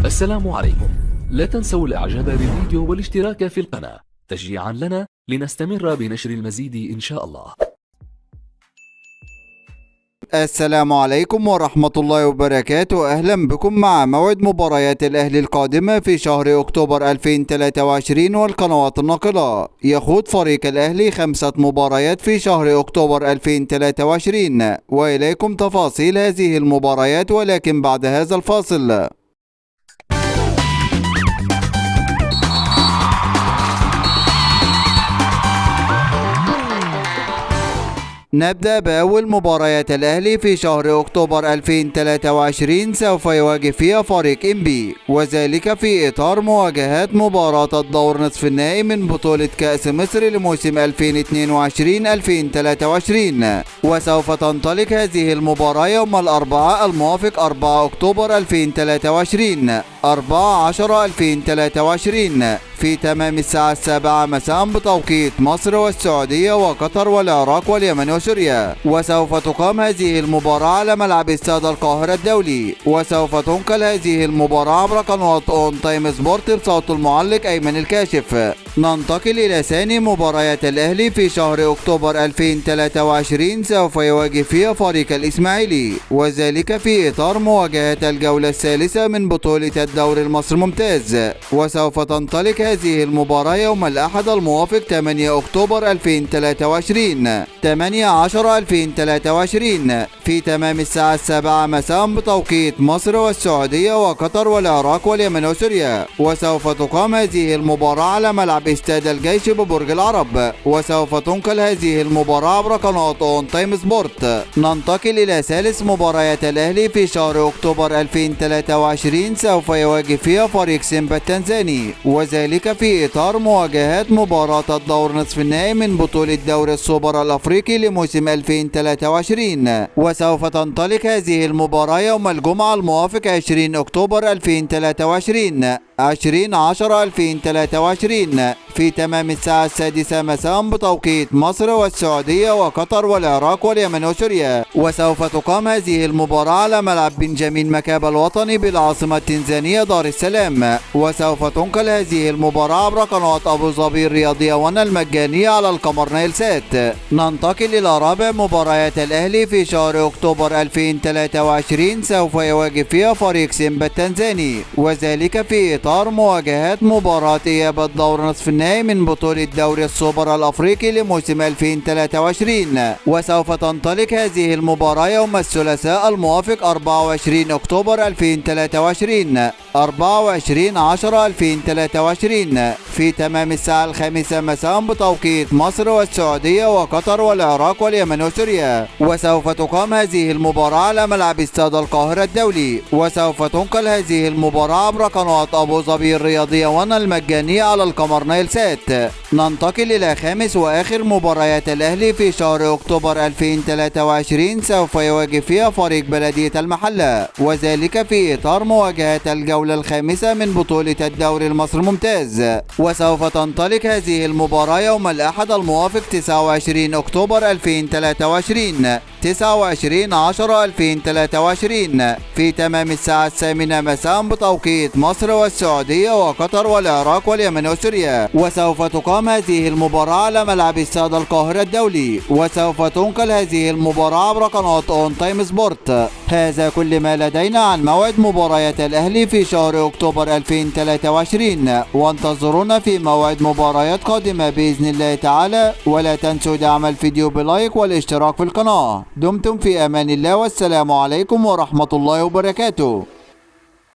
السلام عليكم. لا تنسوا الاعجاب بالفيديو والاشتراك في القناة تشجيعا لنا لنستمر بنشر المزيد ان شاء الله. السلام عليكم ورحمة الله وبركاته. أهلا بكم مع موعد مباريات الأهلي القادمة في شهر أكتوبر 2023 والقنوات الناقلة. يخوض فريق الأهلي 5 مباريات في شهر أكتوبر 2023 وإليكم تفاصيل هذه المباريات ولكن بعد هذا الفاصل. نبدأ بأول مباريات الأهلي في شهر أكتوبر 2023 سوف يواجه فيها فريق إنبي، وذلك في إطار مواجهات مباراة الدور نصف النهائي من بطولة كأس مصر لموسم 2022-2023، وسوف تنطلق هذه المباراة يوم الأربعاء الموافق 4 أكتوبر 2023 4/10/2023 في تمام الساعة 7 مساء بتوقيت مصر والسعودية وقطر والعراق واليمن وسوريا. وسوف تقام هذه المباراة على ملعب استاد القاهرة الدولي، وسوف تنقل هذه المباراة عبر قناة اون تايم سبورت بصوت المعلق أيمن الكاشف. ننتقل إلى ثاني مباريات الأهلي في شهر أكتوبر 2023 سوف يواجه فيها فريق الإسماعيلي، وذلك في إطار مواجهة الجولة الثالثة من بطولة الدوري المصري الممتاز، وسوف تنطلق هذه المباراة يوم الأحد الموافق 8 أكتوبر 2023 8/10/2023 في تمام الساعة 7 مساء بتوقيت مصر والسعودية وقطر والعراق واليمن وسوريا. وسوف تقام هذه المباراة على ملعب استاد الجيش ببرج العرب، وسوف تنقل هذه المباراة عبر قناة اون تايم سبورت. ننتقل إلى ثالث مباريات الأهلي في شهر أكتوبر 2023 سوف يواجه فيها فريق سيمبا التنزاني، وذلك في إطار مواجهات مباراة الدور نصف النهائي من بطولة دوري السوبر الأفريقي لموسم 2023، وسوف تنطلق هذه المباراة يوم الجمعة الموافق 20 أكتوبر 2023 20/10/2023 في تمام الساعة 6 مساء بتوقيت مصر والسعودية وقطر والعراق واليمن وسوريا. وسوف تقام هذه المباراة على ملعب بنجامين مكابا الوطني بالعاصمة التنزانية دار السلام، وسوف تنقل هذه المباراة عبر قناة أبو ظبي الرياضية وانا المجانية على القمر نايل سات. ننتقل إلى رابع مباريات الأهلي في شهر أكتوبر 2023 سوف يواجه فيها فريق سيمبا التنزاني، وذلك في إطار مواجهات مباراة إياب الدور نصف النهائي من بطولة دوري السوبر الأفريقي لموسم 2023، وسوف تنطلق هذه المباراة يوم الثلاثاء الموافق 24 أكتوبر 2023 24/10/2023 في تمام الساعة 5 مساء بتوقيت مصر والسعودية وقطر والعراق واليمن وسوريا. وسوف تقام هذه المباراة على ملعب استاد القاهرة الدولي، وسوف تنقل هذه المباراة عبر قناة أبو ظبي الرياضية وانا المجانية على القمر نايل سات. ننتقل إلى خامس وآخر مباريات الأهلي في شهر أكتوبر 2023 سوف يواجه فيها فريق بلدية المحلة، وذلك في إطار مواجهة الجولة الخامسة من بطولة الدوري المصري الممتاز، وسوف تنطلق هذه المباراة يوم الأحد الموافق 29 أكتوبر 2023 29/10/2023 في تمام الساعة 8 مساء بتوقيت مصر والسعودية وقطر والعراق واليمن وسوريا. وسوف تقام هذه المباراة على ملعب استاد القاهرة الدولي، وسوف تنقل هذه المباراة عبر قناة اون تايم سبورت. هذا كل ما لدينا عن موعد مباريات الأهلي في شهر أكتوبر 2023، وانتظرونا في موعد مباريات قادمة بإذن الله تعالى، ولا تنسوا دعم الفيديو بلايك والاشتراك في القناة. دمتم في أمان الله والسلام عليكم ورحمة الله وبركاته.